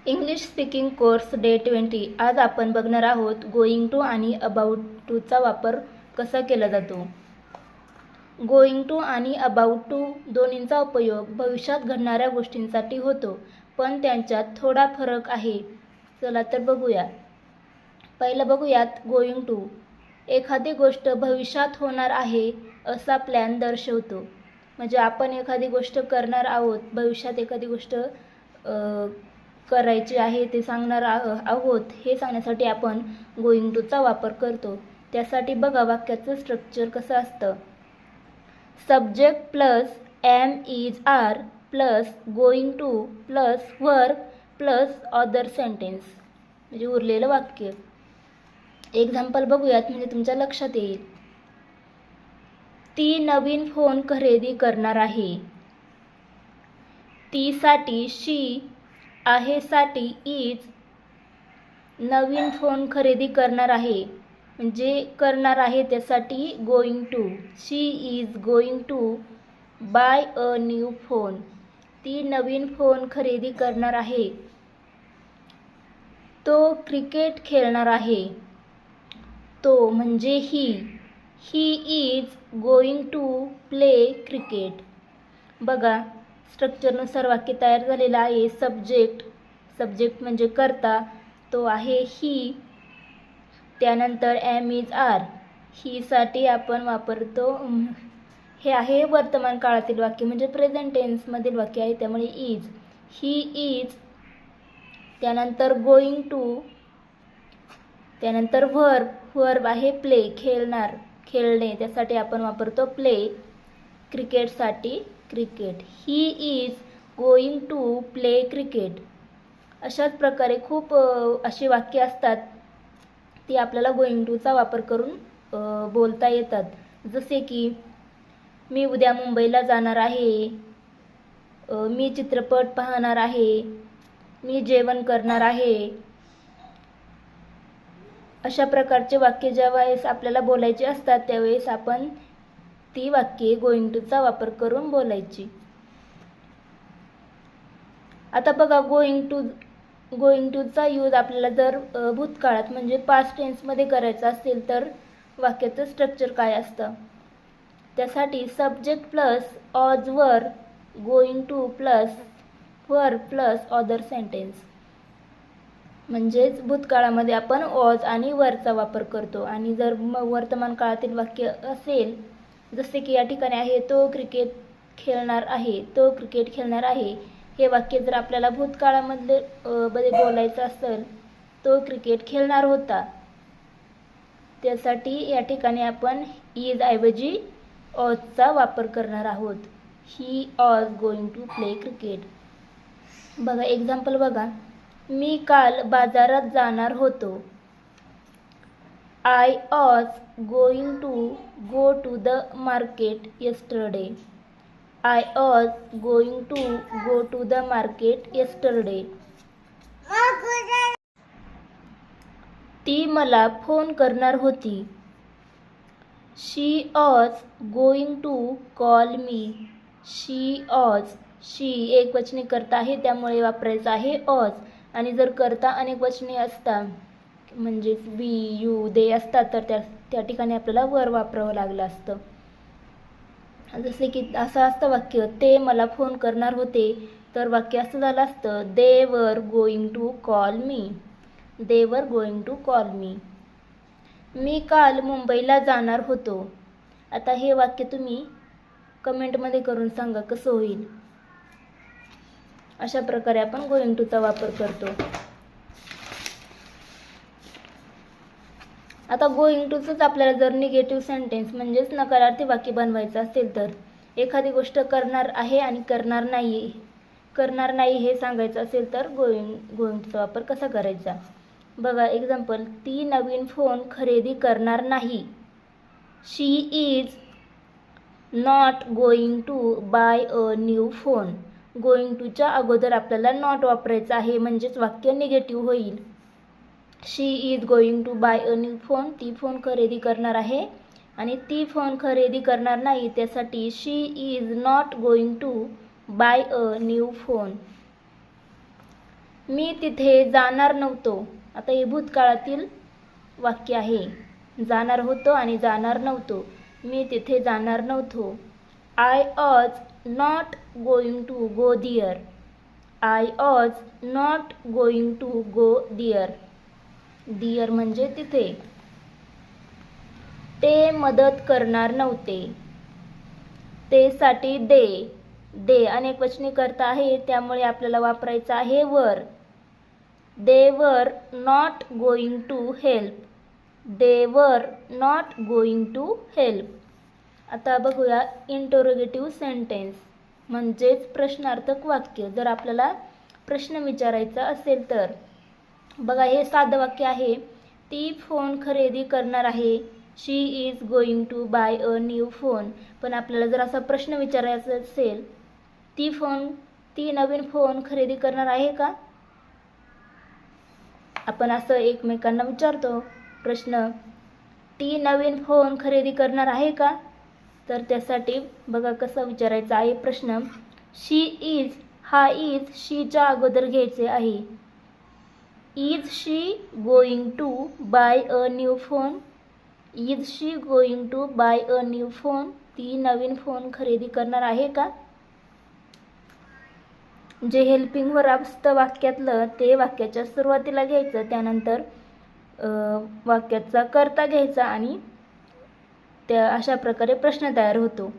English speaking course day 20. आज आपण बघणार आहोत गोइंग टू आणि अबाउट टूचा वापर कसा केला जातो. गोइंग टू आणि अबाउट टू दोन्हींचा उपयोग भविष्यात घडणाऱ्या गोष्टींसाठी होतो, पण त्यांच्यात थोडा फरक आहे. चला तर बघूया. पहिलं बघूयात गोइंग टू. एखादी गोष्ट भविष्यात होणार आहे असा प्लॅन दर्शवतो. म्हणजे आपण एखादी गोष्ट करणार आहोत, भविष्यात एखादी गोष्ट करायची आहे ते सांगणार आहोत हे सांगण्यासाठी आपण गोइंग टूचा वापर करतो. त्यासाठी बघा वाक्याचं स्ट्रक्चर कसं असतं. Subject plus am is are plus going to plus verb plus other sentence, म्हणजे उरलेलं वाक्य. एक्झाम्पल बघूयात म्हणजे तुमच्या लक्षात येईल. ती नवीन फोन खरेदी करणार आहे. ती साठी शी, आहे साठी इज, नवीन फोन खरेदी करणार आहे म्हणजे करणार आहे त्यासाठी going to. She is going to buy a new phone. ती नवीन फोन खरेदी करणार आहे. तो क्रिकेट खेळणार आहे. तो म्हणजे he is going to play cricket. बघा स्ट्रक्चरनुसार वाक्य तयार झालेलं आहे. सब्जेक्ट म्हणजे कर्ता, तो आहे ही. त्यानंतर एम इज आर, ही साठी आपण वापरतो. हे आहे वर्तमान काळातील वाक्य म्हणजे प्रेझेंट टेन्समधील वाक्य आहे, त्यामुळे इज. He is. त्यानंतर गोइंग टू. त्यानंतर वर्ब आहे प्ले, खेळणे, त्यासाठी आपण वापरतो प्ले. क्रिकेटसाठी cricket. He is going to play cricket. अशाच प्रकारे खूप अशी वाक्य असतात ती आपल्याला गोइंग टूचा वापर करून बोलता येतात. जसे की मी उद्या मुंबईला जाणार आहे. मी चित्रपट पाहणार आहे. मी जेवण करणार आहे. अशा प्रकारचे वाक्य ज्यावेळेस आपल्याला बोलायचे असतात त्यावेळेस आपण ती वाक्ये गोइंग टूचा वापर करून बोलायची. आता बघा गोइंग टूचा यूज आपल्याला जर भूतकाळात म्हणजे पास्ट टेन्समध्ये करायचा असेल तर वाक्याचं स्ट्रक्चर काय असतं. त्यासाठी सब्जेक्ट प्लस ऑज वर, going to plus verb plus other sentence. म्हणजेच भूतकाळामध्ये आपण ऑज आणि वरचा वापर करतो. आणि जर वर्तमान काळातील वाक्य असेल जसे की या ठिकाणी आहे तो क्रिकेट खेळणार आहे. हे वाक्य जर आपल्याला भूतकाळामध्ये बोलायचं असेल तो क्रिकेट खेळणार होता, त्यासाठी या ठिकाणी आपण इज ऐवजी ऑजचा वापर करणार आहोत. He was going to play cricket. बघा एक्झाम्पल बघा. मी काल बाजारात जाणार होतो. I was going to go to the market yesterday. I was going to go to the market yesterday. ती मला फोन करणार होती. She was going to call me. She एकवचनी कर्ता आहे त्यामुळे वापरायचं आहे was. आणि जर कर्ता अनेकवचनी असतात म्हणजेच we, you, they असतात तर त्या ठिकाणी आपल्याला वर वापरावं लागलं असतं. जसे की असं असतं वाक्य, ते मला फोन करणार होते, तर वाक्य असं झालं असतं they were going to call me. मी काल मुंबईला जाणार होतो. आता हे वाक्य तुम्ही कमेंटमध्ये करून सांगा कसं होईल. अशा प्रकारे आपण गोइंग टूचा वापर करतो. आता गोइंग टूचंच आपल्याला जर निगेटिव्ह सेंटेन्स म्हणजेच नकारार्थी वाक्य बनवायचं असेल तर एखादी गोष्ट करणार आहे आणि करणार नाही हे सांगायचं असेल तर गोइंग टूचा वापर कसा करायचा. बघा एक्झाम्पल. ती नवीन फोन खरेदी करणार नाही. She is not going to buy a new phone. Going टूच्या अगोदर आपल्याला नॉट वापरायचं आहे म्हणजेच वाक्य निगेटिव्ह होईल. She is going to buy a new phone. ती फोन खरेदी करणार आहे आणि ती फोन खरेदी करणार नाही त्यासाठी she is not going to buy a new phone. मी तिथे जाणार नव्हतो. आता हे भूतकाळातील वाक्य आहे. जाणार होतो आणि जाणार नव्हतो. मी तिथे जाणार नव्हतो. I was not going to go there. I was not going to go there. There म्हणजे तिथे. ते मदत करणार नव्हते. ते साठी दे. दे अनेकवचनी करता आहे, त्यामुळे आपल्याला वापरायचं आहे वर. They were not going to help. They were not going to help. आता बघूया इंटरोगेटिव्ह सेंटेन्स म्हणजेच प्रश्नार्थक वाक्य. जर आपल्याला प्रश्न विचारायचा असेल तर बघा, हे साधं वाक्य आहे. ती फोन खरेदी करणार आहे. She is going to buy a new phone. पण आपल्याला जर असा प्रश्न विचारायचा असेल, ती नवीन फोन खरेदी करणार आहे का? आपण असं एकमेकांना विचारतो प्रश्न, ती नवीन फोन खरेदी करणार आहे का? तर त्यासाठी बघा कसा विचारायचा आहे प्रश्न. शी इज, हा इज शीच्या अगोदर घ्यायचे आहे. Is she going to buy a new phone. Is she going to buy a new phone. ती नवीन फोन खरेदी करणार आहे का? जे हेल्पिंग वर्ब असतं वाक्यातलं ते वाक्याच्या सुरुवातीला घ्यायचं, त्यानंतर वाक्याचा कर्ता घ्यायचा आणि त्या अशा प्रकारे प्रश्न तयार होतो.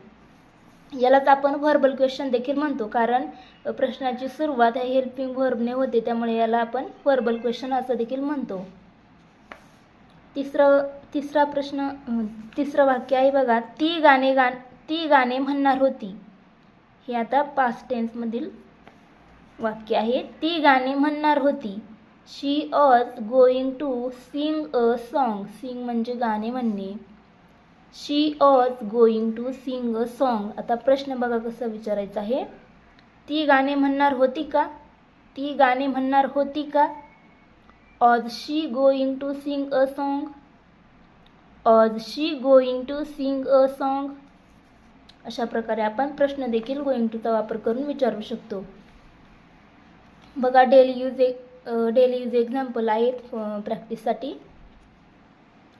यालाच आपण व्हर्बल क्वेश्चन देखील म्हणतो, कारण प्रश्नाची सुरुवात हे हेल्पिंग व्हर्बने होते, त्यामुळे याला आपण व्हर्बल क्वेश्चन असं देखील म्हणतो. तिसरं वाक्य आहे बघा, ती गाणे म्हणणार होती. हे आता पास्ट टेन्समधील वाक्य आहे. ती गाणे म्हणणार होती. She was going to sing a song. Sing म्हणजे गाणे म्हणणे. She was going to sing a song. आता प्रश्न बघा कसा विचारायचा आहे. ती गाणे म्हणणार होती का? ती गाणे म्हणणार होती का? Was she going to sing a song. Was she going to sing a song. अशा प्रकारे आपण प्रश्न देखील गोइंग टूचा वापर करून विचारू शकतो. बघा, डेली यूज एक्झाम्पल आहेत प्रॅक्टिससाठी.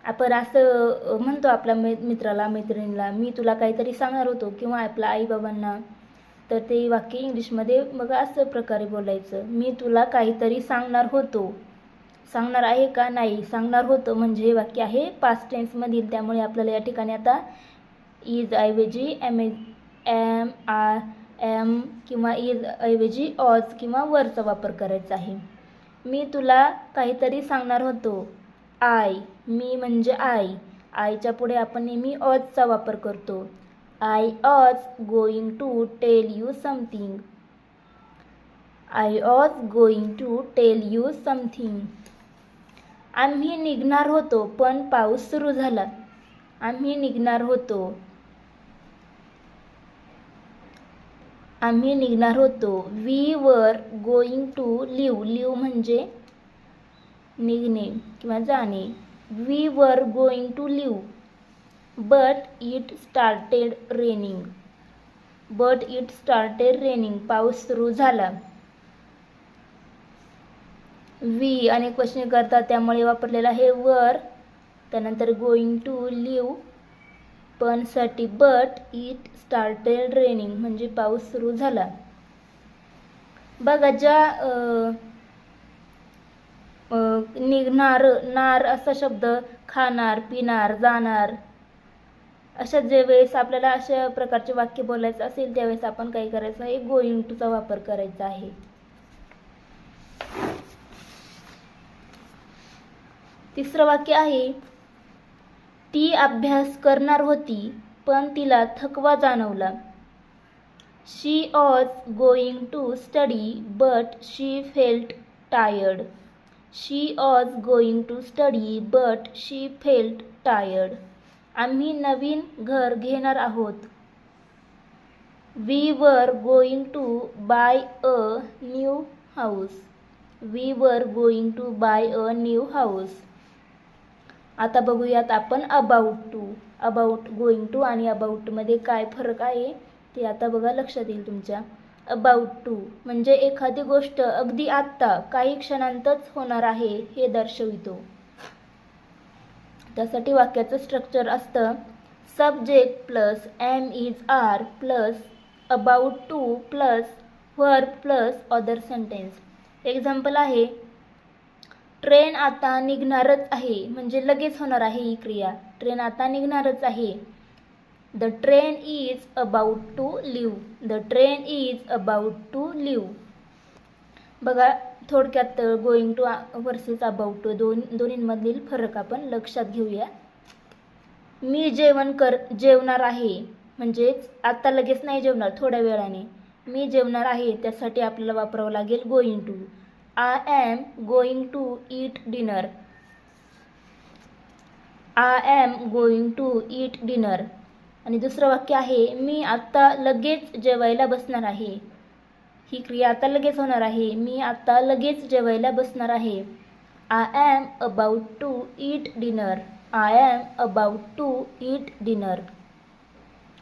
आपण असं म्हणतो आपल्या मित्राला मैत्रिणीला, मी तुला काहीतरी सांगणार होतो, किंवा आपल्या आईबाबांना, तर ते वाक्य इंग्लिशमध्ये बघा असं प्रकारे बोलायचं. मी तुला काहीतरी सांगणार होतो. सांगणार आहे का? नाही, सांगणार होतो म्हणजे हे वाक्य आहे पास्ट टेन्समधील, त्यामुळे आपल्याला या ठिकाणी आता इज ऐवजी एम किंवा इज ऐवजी ऑज किंवा वरचा वापर करायचा आहे. मी तुला काहीतरी सांगणार होतो. आय, मी म्हणजे आयच्या पुढे आपण नेहमी ऑजचा वापर करतो. I was going to tell you something. I was going to tell you something. आम्ही निघणार होतो पण पाऊस सुरू झाला. आम्ही निघणार होतो. आम्ही निघणार होतो. We were going to leave. Leave म्हणजे निघणे किंवा जाणे. We were going to leave but it started raining. But it started raining. पाऊस सुरू झाला. वी अनेक क्वेश्चन करतात, त्यामुळे वापरलेला हे वर, त्यानंतर गोइंग टू लिव्ह पण साठी बट इट स्टार्टेड रेनिंग म्हणजे पाऊस सुरू झाला. बघा, ज्या निघणार, नार असा शब्द, खाणार, पिणार, जाणार, अशा जे वेळेस आपल्याला अशा प्रकारचे वाक्य बोलायचं असेल त्यावेळेस आपण काय करायचं आहे, गोइंग टूचा वापर करायचा आहे. तिसरं वाक्य आहे, ती अभ्यास करणार होती पण तिला थकवा जाणवला. She was going to study but she felt tired. She was going to study but she felt tired. आम्ही नवीन घर घेणार आहोत. We were going to buy a new house. We were going to buy a new house. आता बघूयात आपण about to. About, going to आणि अबाउटमध्ये काय फरक आहे ते आता बघा लक्षात येईल तुमच्या. अबाउट टू म्हणजे एखादी गोष्ट अगदी आत्ता काही क्षणांतच होणार आहे हे दर्शवितो. त्यासाठी वाक्याचं स्ट्रक्चर असतं subject plus am is are plus about to plus verb plus other sentence. Example आहे ट्रेन आता निघणारच आहे म्हणजे लगेच होणार आहे ही क्रिया. ट्रेन आता निघणारच आहे. The train is about to leave. The train is about to leave. बघा थोडक्यात going to versus about to दोन्हींमधील फरक आपण लक्षात घेऊया. मी जेवणार आहे म्हणजेच आता लगेच नाही जेवणार, थोड्या वेळाने. मी जेवणार आहे त्यासाठी आपल्याला वापरावं लागेल going to. I am going to eat dinner. I am going to eat dinner. आणि दुसरं वाक्य आहे मी आता लगेच जेवायला बसणार आहे. ही क्रिया आता लगेच होणार आहे. मी आता लगेच जेवायला बसणार आहे. I am about to eat dinner. I am about to eat dinner.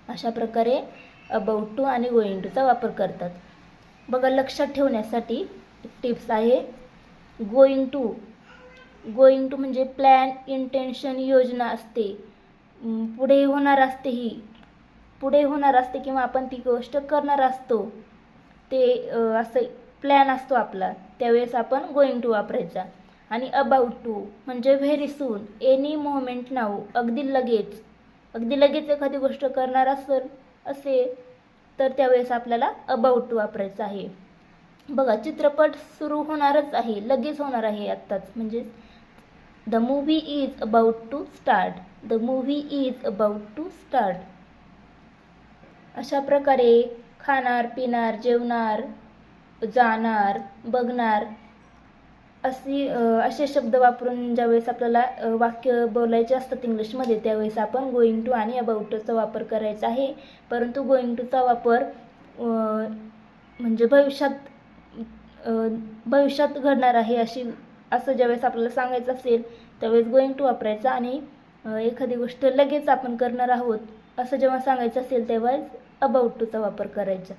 अशा प्रकारे अबाउट टू आणि गोइंग टूचा वापर करतात. बघा लक्षात ठेवण्यासाठी टिप्स आहे. गोइंग टू म्हणजे प्लॅन, इंटेन्शन, योजना असते. पुढे होणार असते किंवा आपण ती गोष्ट करणार असतो. ते असं प्लॅन असतो आपला, त्यावेळेस आपण गोइंग टू वापरायचा. आणि अबाउट टू म्हणजे very soon, any moment now, अगदी लगेच एखादी गोष्ट करणार असेल तर त्यावेळेस आपल्याला अबाउट टू वापरायचं आहे. बघा चित्रपट सुरू होणारच आहे, लगेच होणार आहे आत्ताच. म्हणजे the movie is about to start. The movie is about to start. अशा प्रकारे खाणार, पिणार, जेवणार, जाणार, बघणार असे शब्द वापरून ज्यावेळेस आपल्याला वाक्य बोलायचे असतात इंग्लिशमध्ये त्यावेळेस आपण गोइंग टू आणि अबाउट टूचा वापर करायचा आहे. परंतु गोइंग टूचा वापर म्हणजे भविष्यात घडणार आहे असं ज्यावेळेस आपल्याला सांगायचं असेल त्यावेळेस गोइंग टू वापरायचा. आणि एखादी गोष्ट लगेच आपण करणार आहोत असं जेव्हा सांगायचं असेल तेव्हा अबाउट टूचा वापर करायचा.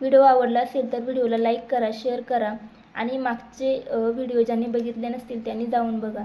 व्हिडिओ आवडला असेल तर व्हिडिओला लाईक करा, शेअर करा आणि मागचे व्हिडिओ ज्यांनी बघितले नसतील त्यांनी जाऊन बघा.